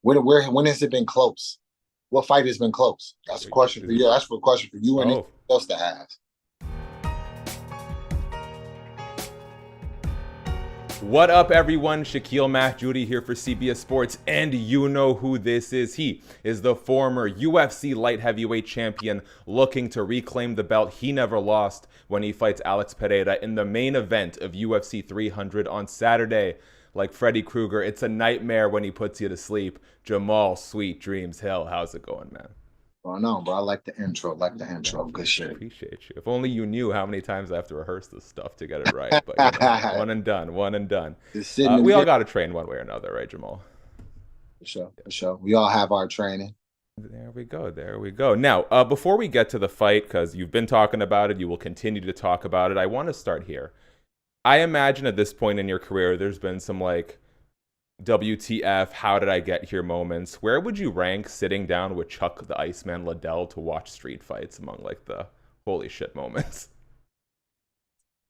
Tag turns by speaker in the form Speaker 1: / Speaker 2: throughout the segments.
Speaker 1: When has it been close? What fight has been close? That's a question for you. That's a question for you and anyone
Speaker 2: Oh,
Speaker 1: else to ask.
Speaker 2: what up, everyone? Shakiel Mahjouri here for CBS Sports, and you know who this is. He is the former UFC light heavyweight champion looking to reclaim the belt he never lost when he fights Alex Pereira in the main event of UFC 300 on Saturday. Like Freddy Krueger, it's a nightmare when he puts you to sleep. Jamahal Sweet Dreams Hill, how's it going, man?
Speaker 1: Oh no, bro. I like the intro. Like the intro.
Speaker 2: Thank
Speaker 1: Good
Speaker 2: you.
Speaker 1: shit.
Speaker 2: Appreciate you. If only you knew how many times I have to rehearse this stuff to get it right. But you know, one and done, one and done.
Speaker 1: Just sitting in
Speaker 2: We all
Speaker 1: here.
Speaker 2: got to train one way or another, right, Jamal?
Speaker 1: For sure. For sure. We all have our training.
Speaker 2: There we go. There we go. Now, before we get to the fight, because you've been talking about it, you will continue to talk about it. I want to start here. I imagine at this point in your career, there's been some like WTF, how did I get here moments. Where would you rank sitting down with Chuck the Iceman Liddell to watch street fights among like the holy shit moments?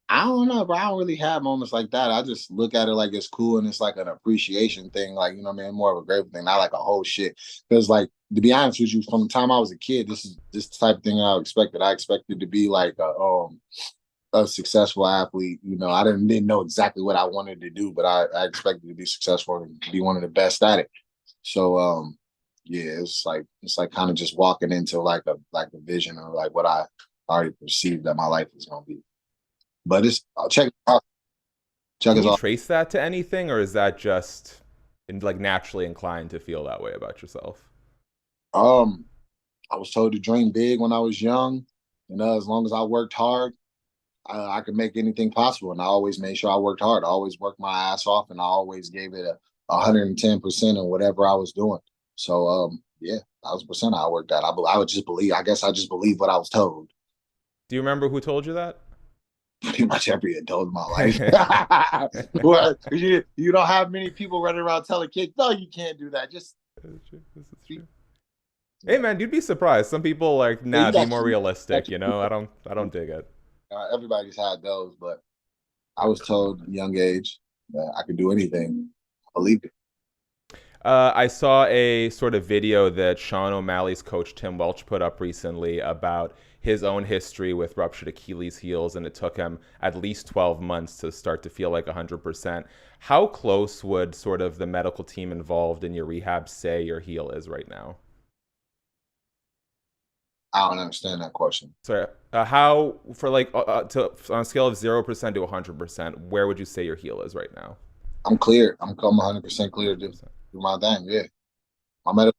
Speaker 1: I don't know, bro. I don't really have moments like that. I just look at it like it's cool and it's like an appreciation thing, like, you know what I mean? More of a grateful thing, not like a whole shit. Because, like, to be honest with you, from the time I was a kid, this is this type of thing I expected. I expected to be like a successful athlete. You know, I didn't know exactly what I wanted to do, but I expected to be successful and be one of the best at it. So yeah, it's like kind of just walking into like a vision of like what I already perceived that my life was gonna be. But it's I'll check it out. Check
Speaker 2: Can
Speaker 1: us
Speaker 2: you
Speaker 1: out.
Speaker 2: trace that to anything, or is that just like naturally inclined to feel that way about yourself?
Speaker 1: Um, I was told to dream big when I was young. You know, as long as I worked hard, I could make anything possible. And I always made sure I worked hard. I always worked my ass off, and I always gave it a 110% in whatever I was doing. So yeah, 1,000% I worked at. I would just believe. I guess I just believe what I was told.
Speaker 2: Do you remember who told you that?
Speaker 1: Pretty much every adult in my life. Well, you don't have many people running around telling kids, no, you can't do that. Just
Speaker 2: This is true. This is
Speaker 1: be,
Speaker 2: true. Hey
Speaker 1: yeah.
Speaker 2: man, you'd be surprised. Some people like,
Speaker 1: Yeah,
Speaker 2: nah, be more realistic. You know, I don't dig it.
Speaker 1: everybody's had those, but I was told at a young age that I could do anything. I believed it.
Speaker 2: I saw a sort of video that Sean O'Malley's coach Tim Welch put up recently about his own history with ruptured Achilles heels, and it took him at least 12 months to start to feel like 100%. How close would sort of the medical team involved in your rehab say your heel is right now?
Speaker 1: I don't understand that question.
Speaker 2: So, how for like on a scale of 0% to 100%, where would you say your heel is right now?
Speaker 1: I'm clear. I'm 100% clear to
Speaker 2: 100%.
Speaker 1: do my thing. Yeah, my medical.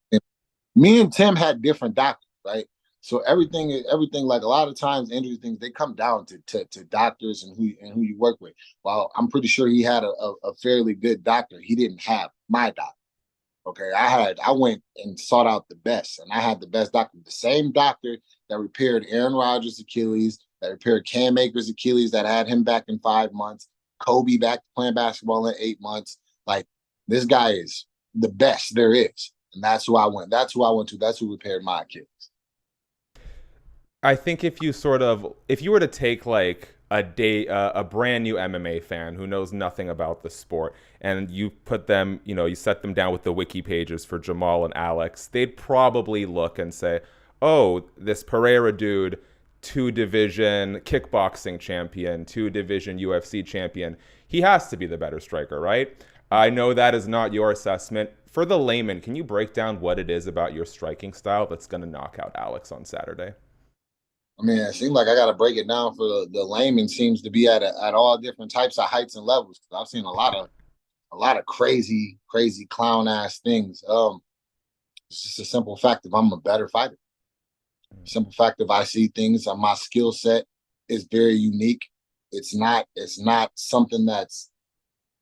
Speaker 1: Me and Tim had different doctors, right? So everything like a lot of times injury things they come down to doctors and who you work with. Well, I'm pretty sure he had a fairly good doctor. He didn't have my doctor. Okay, I went and sought out the best, and I had the best doctor, the same doctor that repaired Aaron Rodgers' Achilles, that repaired Cam Akers' Achilles, that had him back in 5 months, Kobe back playing basketball in 8 months. Like this guy is the best there is, and that's who I went. That's who I went to. That's who repaired my Achilles.
Speaker 2: I think if you were to take like a brand new MMA fan who knows nothing about the sport and you put them, you know, you set them down with the wiki pages for Jamal and Alex, they'd probably look and say, "Oh, this Periera dude, two division kickboxing champion, two division UFC champion. He has to be the better striker, right?" I know that is not your assessment. For the layman, can you break down what it is about your striking style that's going to knock out Alex on Saturday?
Speaker 1: I mean, it seems like I got to break it down for the layman. Seems to be at all different types of heights and levels. I've seen a lot of crazy clown ass things. It's just a simple fact of I'm a better fighter. Simple fact of I see things on my skill set is very unique. It's not something that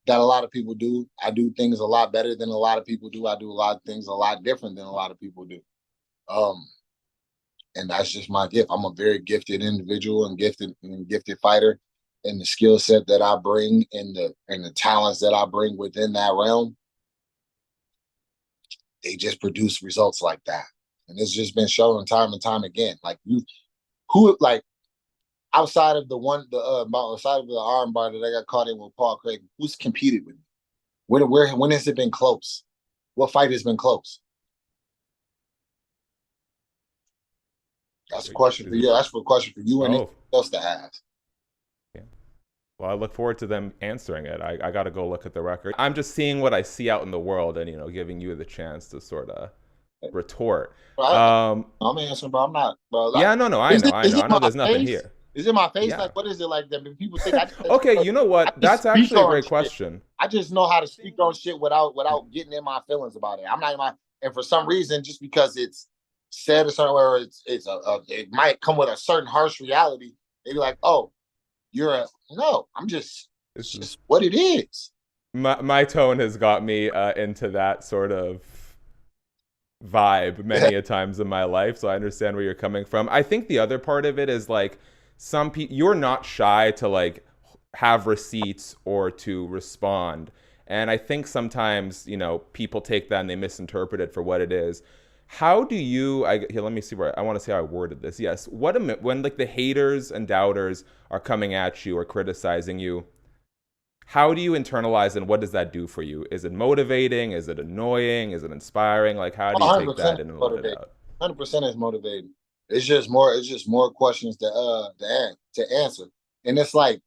Speaker 1: a lot of people do. I do things a lot better than a lot of people do. I do a lot of things a lot different than a lot of people do. Um, and that's just my gift. I'm a very gifted individual and gifted fighter, and the skill set that I bring and the talents that I bring within that realm, they just produce results like that. And it's just been shown time and time again. Like you, who like outside of outside of the armbar that I got caught in with Paul Craig, who's competed with me? When has it been close? What fight has been close? That's a question for
Speaker 2: Is it,
Speaker 1: you. That's a question for you and anyone
Speaker 2: oh,
Speaker 1: else to ask.
Speaker 2: yeah. Well, I look forward to them answering it. I got to go look at the record. I'm just seeing what I see out in the world and, giving you the chance to sort of retort.
Speaker 1: Right?
Speaker 2: Um,
Speaker 1: I'm answering, bro. I'm not, bro. Like,
Speaker 2: yeah, no, no, I know, I
Speaker 1: is
Speaker 2: know.
Speaker 1: it
Speaker 2: I know
Speaker 1: my
Speaker 2: there's nothing
Speaker 1: face?
Speaker 2: here.
Speaker 1: Is it my face?
Speaker 2: Yeah.
Speaker 1: Like, what is it like that? People think
Speaker 2: Okay, you know
Speaker 1: I
Speaker 2: what?
Speaker 1: just
Speaker 2: That's
Speaker 1: speak
Speaker 2: actually a
Speaker 1: on
Speaker 2: great
Speaker 1: shit.
Speaker 2: question.
Speaker 1: I just know how to speak on shit without getting in my feelings about it. I'm not in my, and for some reason, just because it's said a certain way, or it might come with a certain harsh reality. They be like, oh, you're a no. It's
Speaker 2: This is
Speaker 1: just what it is.
Speaker 2: my tone has got me into that sort of vibe many a times in my life, so I understand where you're coming from. I think the other part of it is like some people, you're not shy to like have receipts or to respond. And I think sometimes, people take that and they misinterpret it for what it is. How do you here, let me see where I want to see how I worded this. Yes. When like the haters and doubters are coming at you or criticizing you, how do you internalize and what does that do for you? Is it motivating? Is it annoying? Is it inspiring? Like, how do you take
Speaker 1: 100%
Speaker 2: that and let it
Speaker 1: motivated.
Speaker 2: out?
Speaker 1: 100% is motivating. It's just more questions to answer, and it's like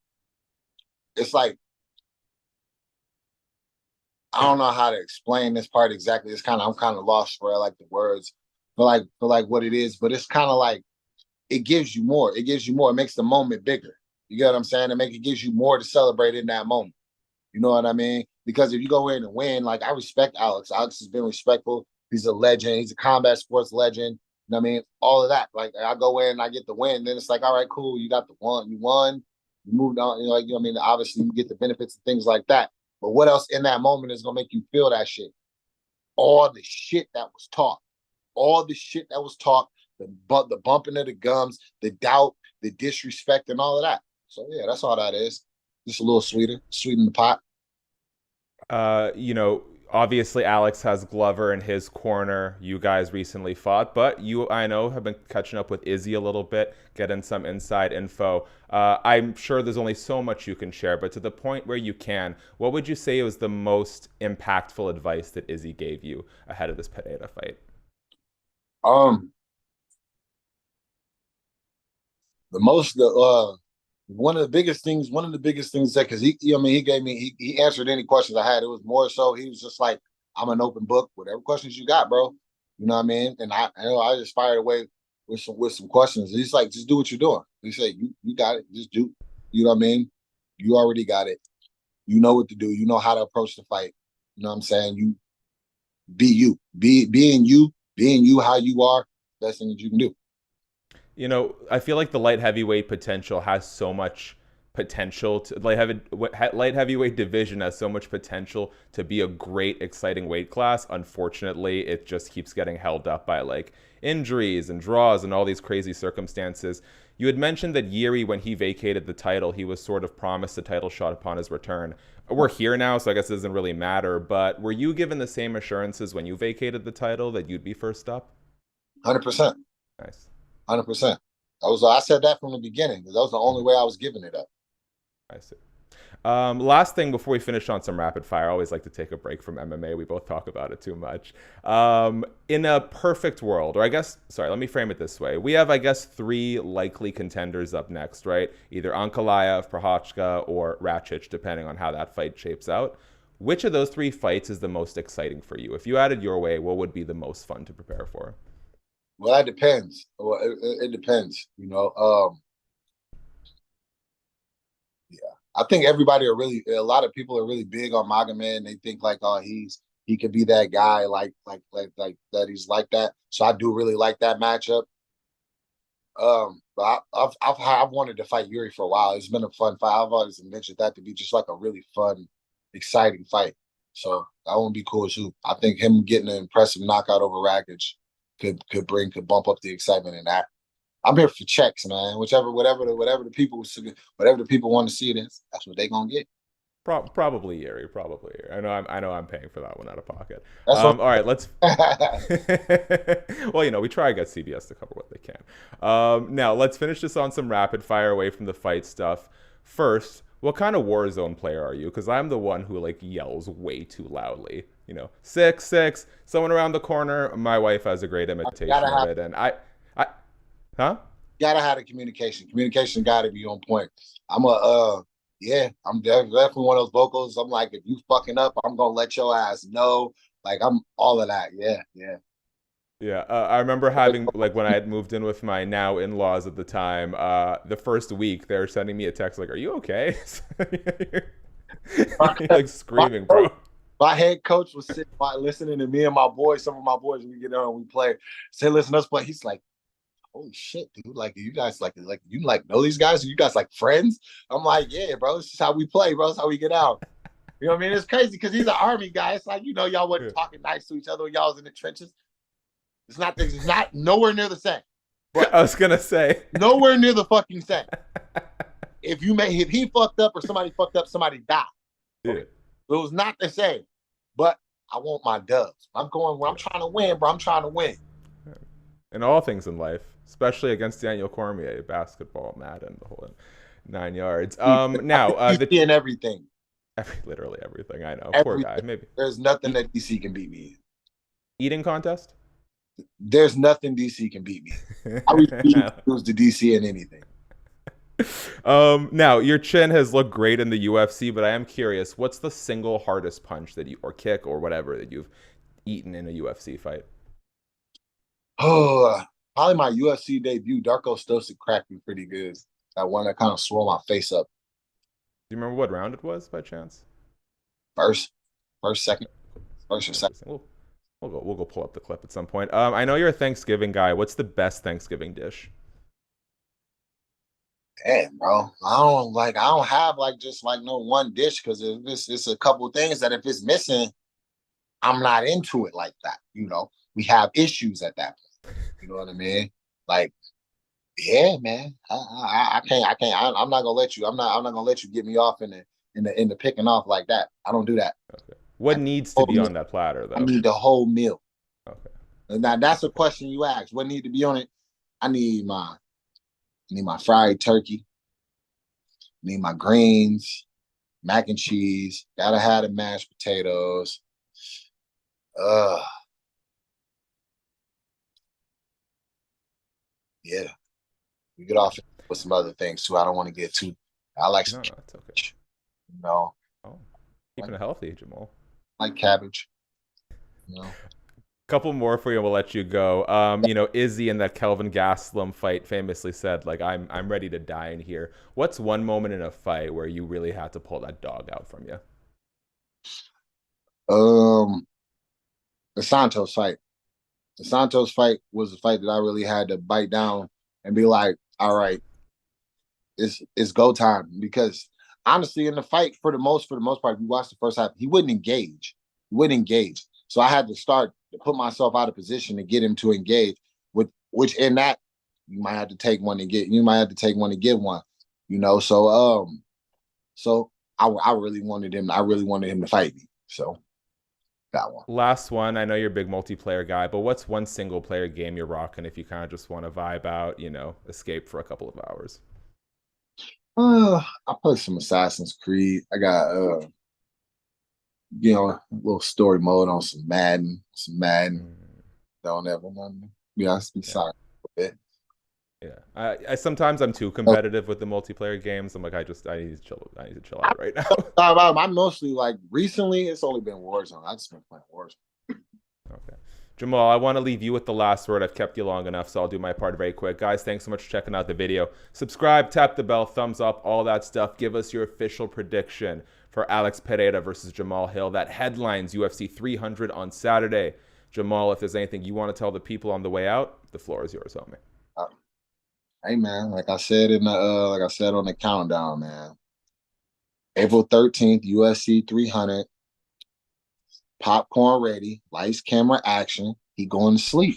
Speaker 1: I don't know how to explain this part exactly. I'm kind of lost for like the words, for like what it is. But it's kind of like it gives you more. It gives you more. It makes the moment bigger. You get what I'm saying? It gives you more to celebrate in that moment. You know what I mean? Because if you go in and win, like I respect Alex. Alex has been respectful. He's a legend. He's a combat sports legend. You know what I mean? All of that. Like I go in, I get the win. Then it's like, all right, cool. You got the one. You won. You moved on. What I mean? Obviously, you get the benefits and things like that. But what else in that moment is gonna make you feel that shit? All the shit that was taught. All the shit that was taught. The bumping of the gums, the doubt, the disrespect, and all of that. So yeah, that's all that is. Just a little sweeter, sweeten the pot.
Speaker 2: Uh, you know, Obviously Alex has Glover in his corner. You guys recently fought, but you, I know, have been catching up with Izzy a little bit, getting some inside info. I'm sure there's only so much you can share, but to the point where you can, what would you say was the most impactful advice that Izzy gave you ahead of this Pereira fight?
Speaker 1: Um, the most the one of the biggest things that because he gave me he answered any questions I had. It was more so he was just like, I'm an open book, whatever questions you got, bro. You know what I mean? And I just fired away with some questions. He's like, just do what you're doing. He said, you got it, just do. You know what I mean? You already got it. You know what to do. You know how to approach the fight. You know what I'm saying? You be you. Being you how you are, best thing that you can do.
Speaker 2: I feel like the light heavyweight potential has so much potential to light heavyweight division has so much potential to be a great, exciting weight class. Unfortunately, it just keeps getting held up by like injuries and draws and all these crazy circumstances. You had mentioned that Jiri, when he vacated the title, he was sort of promised a title shot upon his return. We're here now, so I guess it doesn't really matter. But were you given the same assurances when you vacated the title that you'd be first up?
Speaker 1: 100%.
Speaker 2: Nice.
Speaker 1: 100%. I said that from the beginning because that was the only way I was giving it up.
Speaker 2: I see. Last thing before we finish on some rapid fire, I always like to take a break from MMA. We both talk about it too much. In a perfect world, or I guess, sorry, let me frame it this way. We have, I guess, three likely contenders up next, right? Either Ankalaev, Prochazka, or Rakic, depending on how that fight shapes out. Which of those three fights is the most exciting for you? If you had it your way, what would be the most fun to prepare for?
Speaker 1: Well, that depends. Well, it depends. Yeah. I think a lot of people are really big on Magomed, and they think like, oh, he could be that guy, like that. He's like that. So I do really like that matchup. But I've wanted to fight Jiri for a while. It's been a fun fight. I've always mentioned that to be just like a really fun, exciting fight. So that would be cool too. I think him getting an impressive knockout over Rakic could bump up the excitement in that. I'm here for checks, man. Whatever the people want to see it is, that's what they gonna get.
Speaker 2: Probably Yuri. Probably Yuri. I know I'm paying for that one out of pocket.
Speaker 1: That's what.
Speaker 2: All right, let's. Well, we try to get CBS to cover what they can. Now let's finish this on some rapid fire away from the fight stuff. First, what kind of Warzone player are you? Because I'm the one who like yells way too loudly. six, six, someone around the corner. My wife has a great
Speaker 1: Gotta
Speaker 2: imitation of
Speaker 1: have
Speaker 2: it. And I, huh?
Speaker 1: gotta have the communication. Communication gotta be on point. Yeah, definitely one of those vocals. I'm like, if you fucking up, I'm gonna let your ass know. Like I'm all of that. Yeah, yeah.
Speaker 2: Yeah, I remember having like when I had moved in with my now in-laws at the time. The first week they were sending me a text like, "Are you okay?" You're like
Speaker 1: My
Speaker 2: screaming,
Speaker 1: coach,
Speaker 2: bro.
Speaker 1: my head coach was sitting by listening to me and my boys. Some of my boys, we get on and we play. Say, listen, us play. He's like, holy shit, dude! Like you guys like you like know these guys? Are you guys like friends? I'm like, yeah, bro. This is how we play, bro. It's how we get out. You know what I mean? It's crazy because he's an army guy. It's like y'all wasn't
Speaker 2: Yeah.
Speaker 1: talking nice to each other when y'all was in the trenches. It's not nowhere near the same. But
Speaker 2: I was gonna say.
Speaker 1: nowhere near the fucking same. If he fucked up or somebody fucked up, somebody died. Okay.
Speaker 2: Yeah.
Speaker 1: It was not the same. But I want my dubs. I'm going where I'm trying to win, bro. I'm trying to win.
Speaker 2: In all things in life, especially against Daniel Cormier, basketball, Madden, the whole 9 yards. Now
Speaker 1: DC and everything.
Speaker 2: literally everything. I know. Poor
Speaker 1: Everything.
Speaker 2: guy. Maybe
Speaker 1: There's nothing that DC can beat me in.
Speaker 2: eating contest.
Speaker 1: There's nothing DC can beat me. I refuse to lose to DC in anything.
Speaker 2: Now your chin has looked great in the UFC, but I am curious, what's the single hardest punch that you or kick or whatever that you've eaten in a UFC fight?
Speaker 1: Oh, probably my UFC debut. Darko Stosic cracked me pretty good. That one that kind of swelled my face up.
Speaker 2: Do you remember what round it was by chance?
Speaker 1: First, second, first or second.
Speaker 2: Interesting. We'll go pull up the clip at some point. I know you're a Thanksgiving guy. What's the best Thanksgiving dish?
Speaker 1: Damn, bro. I don't have like just like no one dish because it's a couple things that if it's missing, I'm not into it like that. We have issues at that point. You know what I mean? Like, yeah, man. I can't. I'm not gonna let you. I'm not gonna let you get me off in the picking off like that. I don't do that.
Speaker 2: Okay. What needs to be on that platter,
Speaker 1: I
Speaker 2: though?
Speaker 1: need the whole meal.
Speaker 2: Okay.
Speaker 1: Now that's a question you asked. What need to be on it? I need my fried turkey. I need my greens, mac and cheese. Gotta have the mashed potatoes. Uh, yeah. We get off with some other things too. I don't want to get too. I like
Speaker 2: No,
Speaker 1: some,
Speaker 2: it's okay.
Speaker 1: you know,
Speaker 2: Oh, keeping it healthy, Jamal.
Speaker 1: like cabbage. You know.
Speaker 2: Couple more for you, and we'll let you go. Izzy in that Kelvin Gastelum fight famously said, like, I'm ready to die in here. What's one moment in a fight where you really had to pull that dog out from you?
Speaker 1: The Santos fight. The Santos fight was a fight that I really had to bite down and be like, all right, it's go time. Because honestly, in the fight, for the most part, if you watch the first half, he wouldn't engage. He wouldn't engage. So I had to start to put myself out of position to get him to engage. With which in that you might have to take one to get. You might have to take one to give one. So I really wanted him. I really wanted him to fight me. So that one.
Speaker 2: Last one. I know you're a big multiplayer guy, but what's one single player game you're rocking if you kind of just want to vibe out, escape for a couple of hours?
Speaker 1: I play some Assassin's Creed. I got a little story mode on some Madden. Don't ever nothing. Yeah, be sorry a bit.
Speaker 2: Yeah, I sometimes I'm too competitive with the multiplayer games. I'm like, I need to chill. I need to chill out right now.
Speaker 1: I'm mostly like recently. It's only been Warzone. I just been playing Warzone.
Speaker 2: Okay, Jamal, I want to leave you with the last word. I've kept you long enough, so I'll do my part very quick. Guys, thanks so much for checking out the video. Subscribe, tap the bell, thumbs up, all that stuff. Give us your official prediction for Alex Pereira versus Jamahal Hill. That headlines UFC 300 on Saturday. Jamal, if there's anything you want to tell the people on the way out, the floor is yours, homie.
Speaker 1: Hey man, like I said on the countdown, man. April 13th, UFC 300. Popcorn ready, lights, camera, action. He going to sleep.